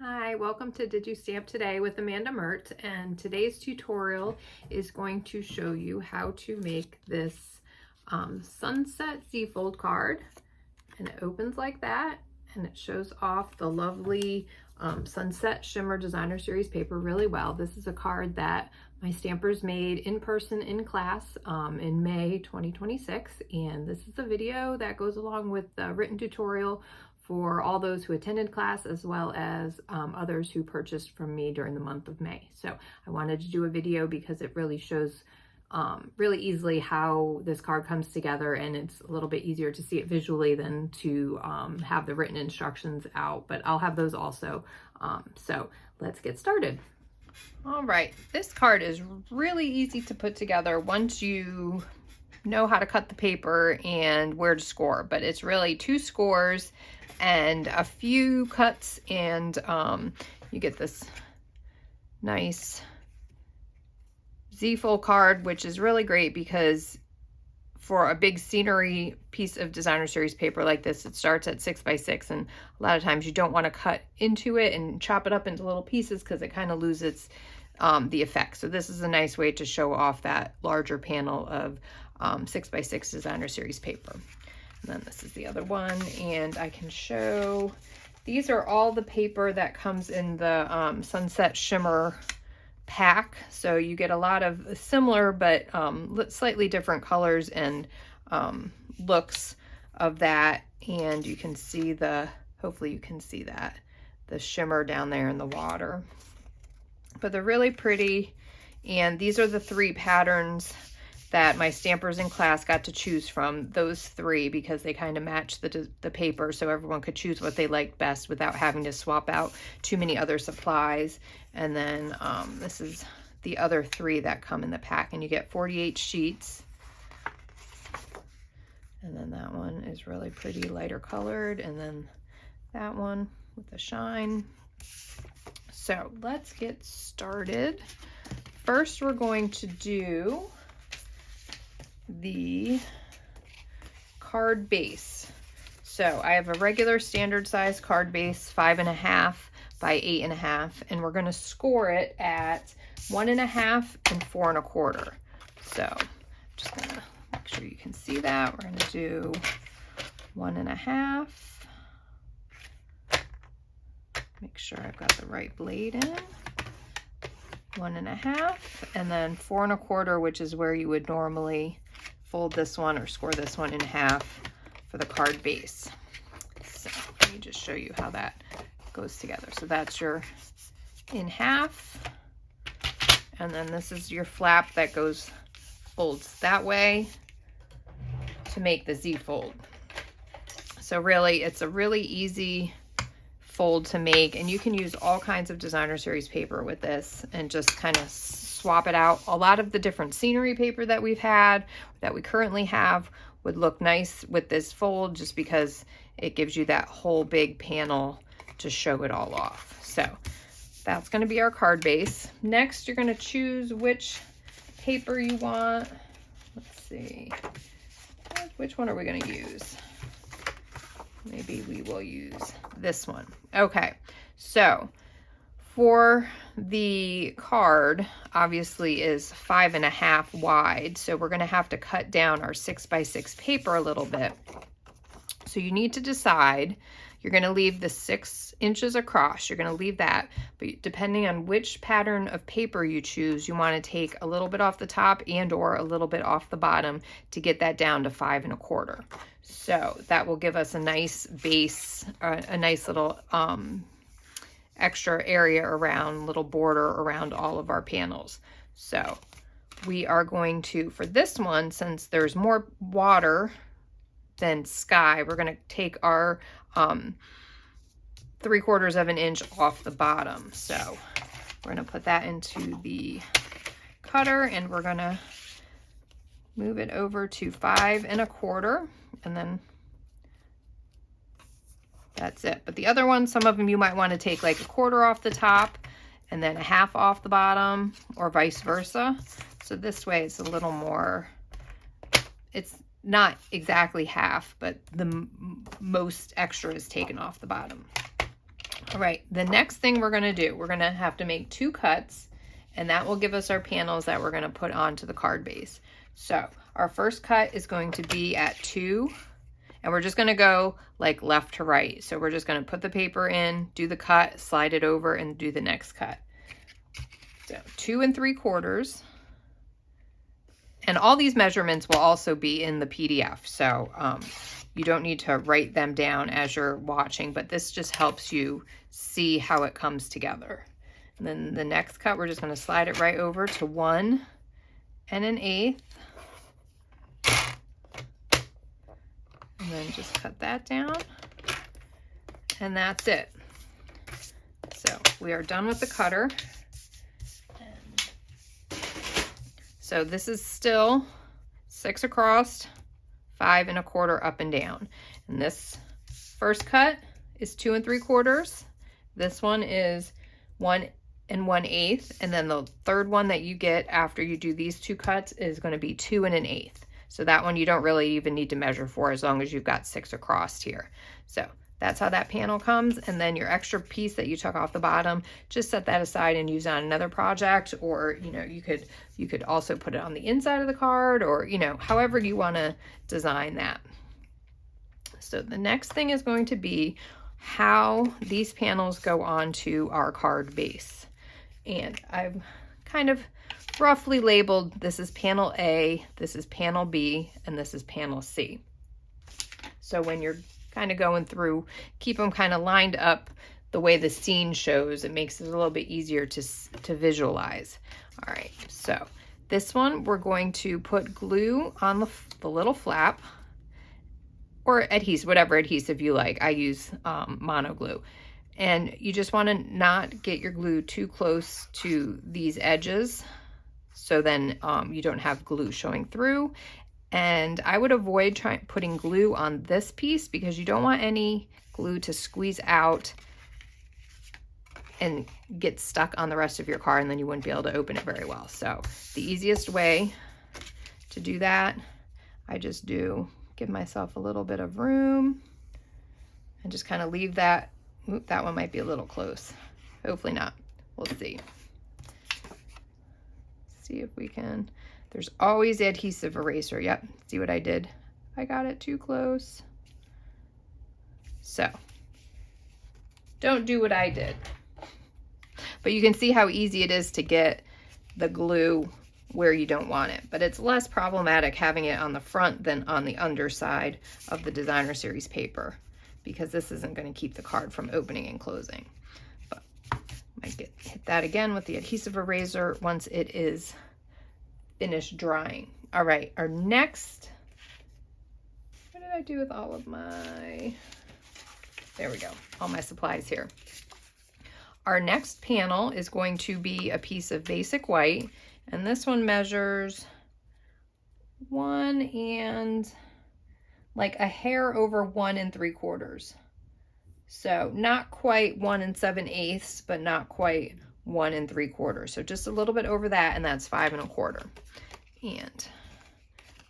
Hi, welcome to Did You Stamp Today with Amanda Mert, and today's tutorial is going to show you how to make this sunset Z-fold card, and it opens like that and it shows off the lovely sunset shimmer designer series paper really well. This is a card that my stampers made in person in class in May 2026, and this is a video that goes along with the written tutorial for all those who attended class, as well as others who purchased from me during the month of May. So I wanted to do a video because it really shows really easily how this card comes together, and it's a little bit easier to see it visually than to have the written instructions out, but I'll have those also. So let's get started. All right, this card is really easy to put together once you know how to cut the paper and where to score, but it's really 2 scores and a few cuts, and you get this nice Z-fold card, which is really great because for a big scenery piece of designer series paper like this, it starts at 6 by 6, and a lot of times you don't want to cut into it and chop it up into little pieces because it kind of loses the effect. So this is a nice way to show off that larger panel of 6 by 6 designer series paper. And then this is the other one, and I can show, these are all the paper that comes in the Sunset Shimmer pack. So you get a lot of similar but slightly different colors and looks of that, and you can see hopefully you can see that, the shimmer down there in the water. But they're really pretty, and these are the 3 patterns that my stampers in class got to choose from, those 3, because they kind of match the paper, so everyone could choose what they liked best without having to swap out too many other supplies. And then this is the other 3 that come in the pack, and you get 48 sheets. And then that one is really pretty, lighter colored, and then that one with the shine. So let's get started. First, we're going to do the card base. So I have a regular standard size card base, 5.5 by 8.5, and we're going to score it at 1.5 and 4 1/4. So just gonna make sure you can see that. We're going to do 1.5. Make sure I've got the right blade in. 1.5, and then 4 1/4, which is where you would normally fold this one or score this one in half for the card base. So let me just show you how that goes together. So that's your in half, and then this is your flap that folds that way to make the Z fold. So really, it's a really easy fold to make, and you can use all kinds of designer series paper with this and just kind of swap it out. A lot of the different scenery paper that we've had, that we currently have, would look nice with this fold just because it gives you that whole big panel to show it all off. So that's going to be our card base. Next, you're going to choose which paper you want. Let's see, which one are we going to use? Maybe we will use this one. Okay, so for the card, obviously is 5.5 wide, so we're going to have to cut down our 6 by 6 paper a little bit. So you need to decide, you're going to leave the 6 inches across, you're going to leave that, but depending on which pattern of paper you choose, you want to take a little bit off the top and or a little bit off the bottom to get that down to 5 1/4. So that will give us a nice base, a nice little extra area around, little border around all of our panels. So we are going to, for this one, since there's more water than sky, we're going to take our 3/4 of an inch off the bottom. So we're going to put that into the cutter, and we're going to move it over to 5 1/4, and then that's it. But the other one, some of them you might want to take like 1/4 off the top and then 1/2 off the bottom, or vice versa. So this way it's a little more, it's not exactly half, but the most extra is taken off the bottom. All right, the next thing we're gonna do, we're gonna have to make 2 cuts, and that will give us our panels that we're gonna put onto the card base. So our first cut is going to be at 2, and we're just gonna go like left to right. So we're just gonna put the paper in, do the cut, slide it over, and do the next cut. So 2 3/4. And all these measurements will also be in the PDF. So you don't need to write them down as you're watching, but this just helps you see how it comes together. And then the next cut, we're just going to slide it right over to 1 1/8. And then just cut that down. And that's it. So we are done with the cutter. So this is still 6 across, 5 1/4 up and down. And this first cut is 2 3/4. This one is 1 1/8. And then the third one that you get after you do these 2 cuts is going to be 2 1/8. So that one you don't really even need to measure for as long as you've got 6 across here. So that's how that panel comes. And then your extra piece that you took off the bottom, just set that aside and use on another project, or you could also put it on the inside of the card, or however you want to design that. So the next thing is going to be how these panels go onto our card base. And I've kind of roughly labeled, this is panel A, this is panel B, and this is panel C. So when you're kind of going through, keep them kind of lined up the way the scene shows. It makes it a little bit easier to visualize. All right, so this one we're going to put glue on the little flap, or adhesive, whatever adhesive you like. I use mono glue. And you just want to not get your glue too close to these edges, so then you don't have glue showing through. And I would avoid putting glue on this piece because you don't want any glue to squeeze out and get stuck on the rest of your card, and then you wouldn't be able to open it very well. So the easiest way to do that, I just give myself a little bit of room and just kind of leave that. Oop, that one might be a little close. Hopefully not. We'll see. See if we can. There's always adhesive eraser. Yep, see what I did? I got it too close. So, don't do what I did. But you can see how easy it is to get the glue where you don't want it. But it's less problematic having it on the front than on the underside of the designer series paper, because this isn't going to keep the card from opening and closing. But might hit that again with the adhesive eraser once it is finished drying. All right, our next, what did I do with all of my, there we go, all my supplies here. Our next panel is going to be a piece of basic white, and this one measures 1 and like a hair over 1 3/4. So not quite 1 7/8, but not quite 1 3/4. So just a little bit over that, and that's 5 1/4. And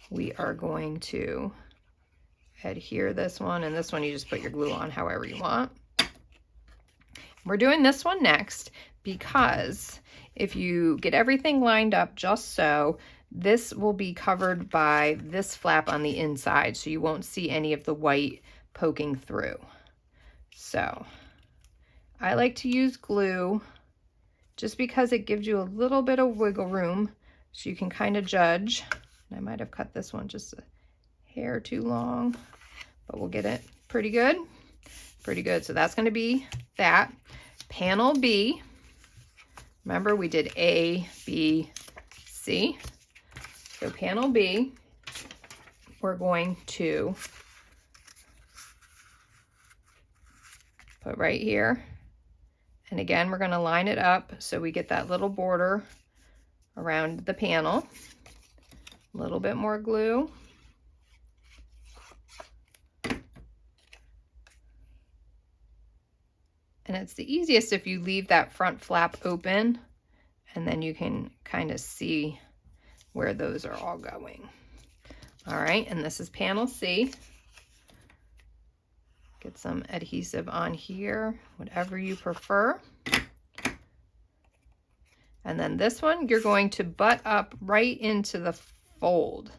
we are going to adhere this one, and this one you just put your glue on however you want. We're doing this one next because if you get everything lined up just so, this will be covered by this flap on the inside, so you won't see any of the white poking through. So I like to use glue just because it gives you a little bit of wiggle room, so you can kind of judge. And I might have cut this one just a hair too long, but we'll get it pretty good. Pretty good. So that's going to be that. Panel B. Remember, we did A, B, C. So panel B, we're going to put right here. And again, we're going to line it up so we get that little border around the panel. A little bit more glue. And it's the easiest if you leave that front flap open, and then you can kind of see where those are all going. All right, and this is panel C. Get some adhesive on here, whatever you prefer. And then this one, you're going to butt up right into the fold.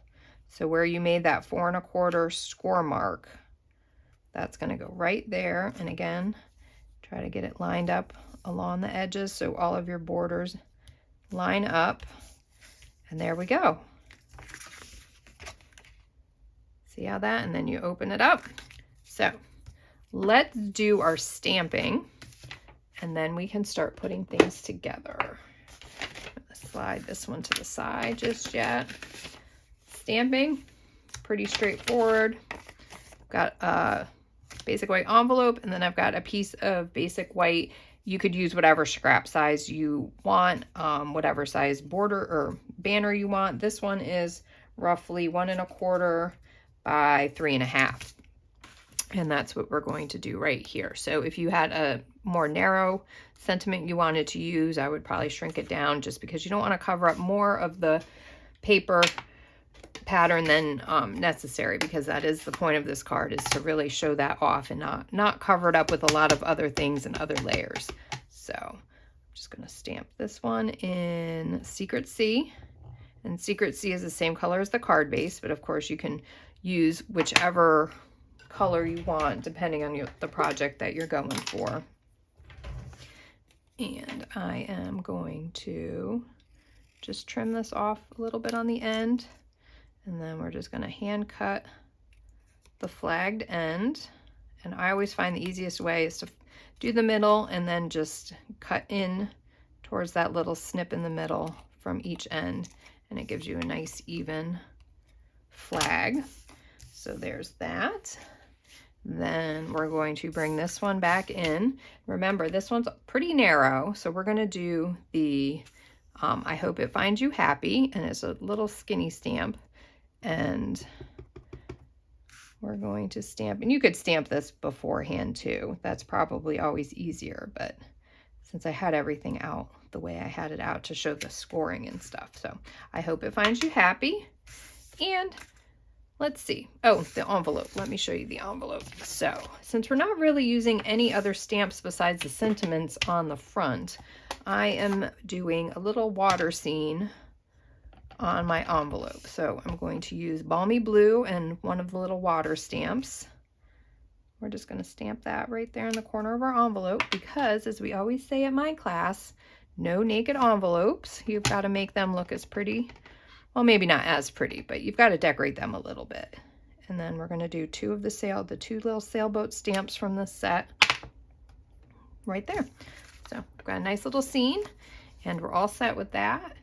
So where you made that 4 1/4 score mark, that's going to go right there. And again, try to get it lined up along the edges so all of your borders line up. And there we go. See how that? And then you open it up. So let's do our stamping, and then we can start putting things together. I'm gonna slide this one to the side just yet. Stamping, pretty straightforward. Got a basic white envelope, and then I've got a piece of basic white. You could use whatever scrap size you want, whatever size border or banner you want. This one is roughly 1 1/4 by 3 1/2. And that's what we're going to do right here. So if you had a more narrow sentiment you wanted to use, I would probably shrink it down, just because you don't want to cover up more of the paper pattern than necessary, because that is the point of this card, is to really show that off and not cover it up with a lot of other things and other layers. So I'm just going to stamp this one in Secret C. And Secret C is the same color as the card base, but of course you can use whichever color you want depending on the project that you're going for. And I am going to just trim this off a little bit on the end, and then we're just going to hand cut the flagged end. And I always find the easiest way is to do the middle and then just cut in towards that little snip in the middle from each end, and it gives you a nice even flag. So there's that. Then we're going to bring this one back in. Remember, this one's pretty narrow, so we're going to do the I Hope It Finds You Happy, and it's a little skinny stamp. And we're going to stamp, and you could stamp this beforehand too. That's probably always easier, but since I had everything out the way I had it out to show the scoring and stuff. So I Hope It Finds You Happy. And let's see. Oh, the envelope. Let me show you the envelope. So since we're not really using any other stamps besides the sentiments on the front, I am doing a little water scene on my envelope. So I'm going to use Balmy Blue and one of the little water stamps. We're just going to stamp that right there in the corner of our envelope, because as we always say at my class, no naked envelopes. You've got to make them look as pretty. Well, maybe not as pretty, but you've got to decorate them a little bit. And then we're going to do the two little sailboat stamps from this set right there. So I've got a nice little scene, and we're all set with that.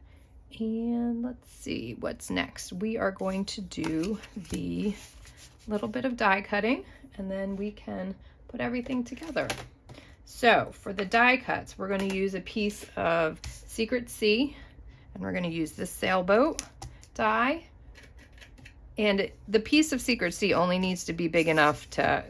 And let's see what's next. We are going to do the little bit of die cutting, and then we can put everything together. So for the die cuts, we're going to use a piece of Secret C, and we're going to use this sailboat die. And the piece of Secret C only needs to be big enough to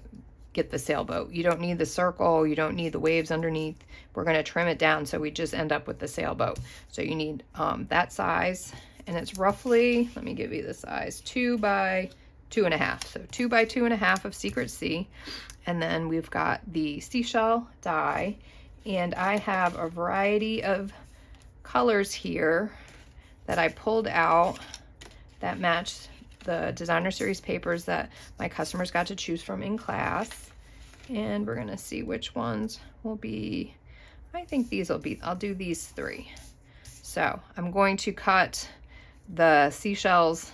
get the sailboat. You don't need the circle, you don't need the waves underneath. We're going to trim it down so we just end up with the sailboat. So you need that size, and it's roughly, let me give you the size, 2 by 2 1/2. So 2 by 2 1/2 of Secret C. And then we've got the seashell die, and I have a variety of colors here that I pulled out that matched the designer series papers that my customers got to choose from in class. And we're going to see which ones will be, I think these will be, I'll do these 3. So I'm going to cut the seashells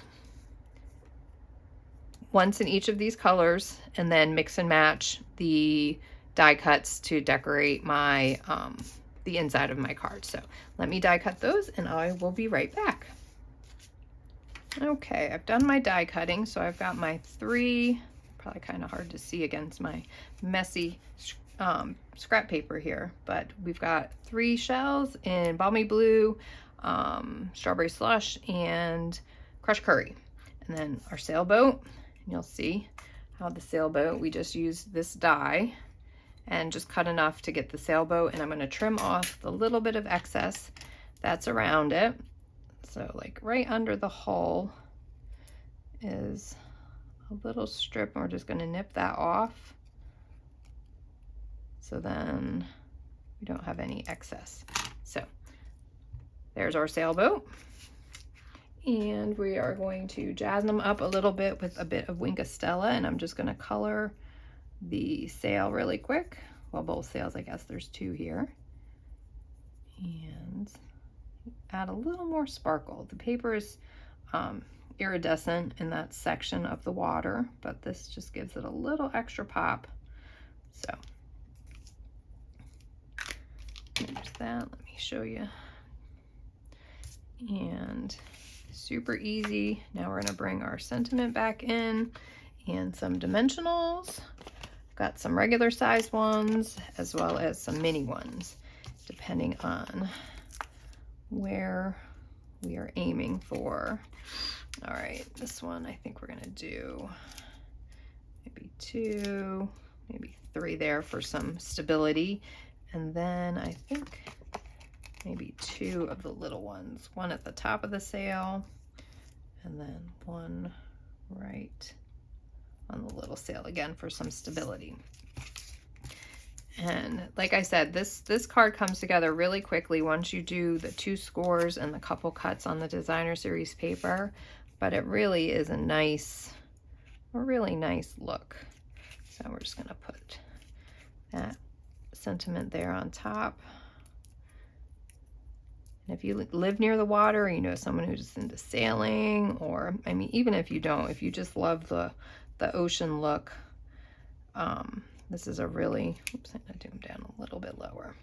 once in each of these colors, and then mix and match the die cuts to decorate my the inside of my card. So let me die cut those, and I will be right back. Okay, I've done my die cutting, so I've got my 3, probably kind of hard to see against my messy scrap paper here, but we've got 3 shells in Balmy Blue, Strawberry Slush, and Crushed Curry. And then our sailboat, and you'll see how the sailboat, we just used this die and just cut enough to get the sailboat, and I'm going to trim off the little bit of excess that's around it. So like right under the hull is a little strip, and we're just going to nip that off. so then we don't have any excess. So there's our sailboat. And we are going to jazz them up a little bit with a bit of Wink of Stella, and I'm just going to color the sail really quick. Well, both sails, I guess there's two here. And add a little more sparkle. The paper is iridescent in that section of the water, but this just gives it a little extra pop. So there's that. Let me show you. And super easy. Now we're going to bring our sentiment back in and some dimensionals. Got some regular size ones as well as some mini ones, depending on where we are aiming for. All right, this one I think we're going to do maybe 2, maybe 3 there for some stability. And then I think maybe 2 of the little ones, one at the top of the sail and then one right on the little sail again for some stability. And like I said, this card comes together really quickly once you do the 2 scores and the couple cuts on the designer series paper, but it really is a really nice look. So we're just going to put that sentiment there on top. And if you live near the water, you know someone who's into sailing, or I mean, even if you don't, if you just love the ocean look, this is a really, oops, I'm gonna zoom down a little bit lower.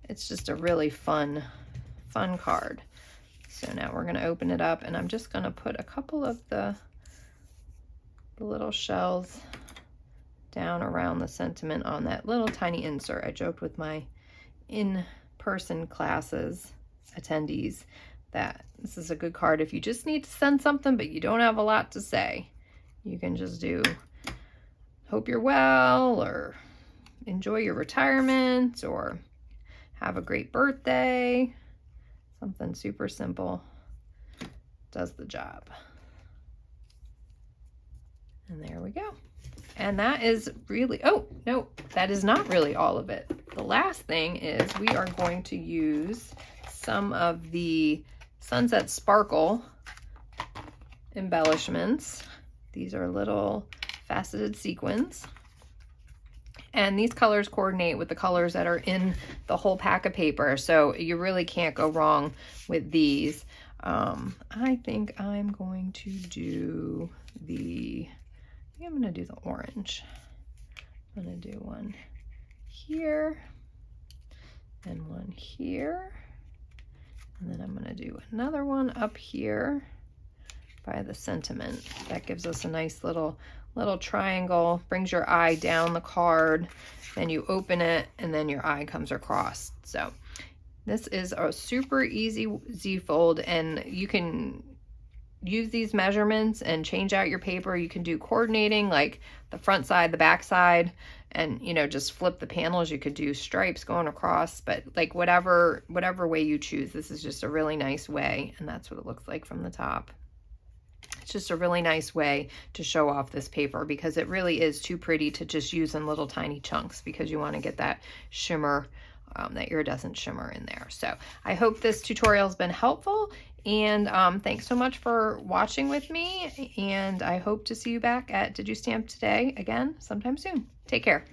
It's just a really fun card. So now we're gonna open it up, and I'm just gonna put a couple of the little shells down around the sentiment on that little tiny insert. I joked with my in-person classes attendees that this is a good card if you just need to send something but you don't have a lot to say. You can just do hope you're well, or enjoy your retirement, or have a great birthday. Something super simple does the job. And there we go. And that is really, oh no, that is not really all of it. The last thing is we are going to use some of the Sunset Sparkle embellishments. These are little faceted sequins. And these colors coordinate with the colors that are in the whole pack of paper. So you really can't go wrong with these. I think I'm going to do I'm going to do the orange. I'm going to do one here and one here. And then I'm going to do another one up here by the sentiment. That gives us a nice little triangle, brings your eye down the card, then you open it, and then your eye comes across. So this is a super easy Z-fold, and you can use these measurements and change out your paper. You can do coordinating, like the front side, the back side, and you know, just flip the panels. You could do stripes going across, but like whatever way you choose. This is just a really nice way, and that's what it looks like from the top. It's just a really nice way to show off this paper, because it really is too pretty to just use in little tiny chunks, because you want to get that shimmer, that iridescent shimmer in there. So I hope this tutorial has been helpful, and thanks so much for watching with me, and I hope to see you back at Did You Stamp Today again sometime soon. Take care.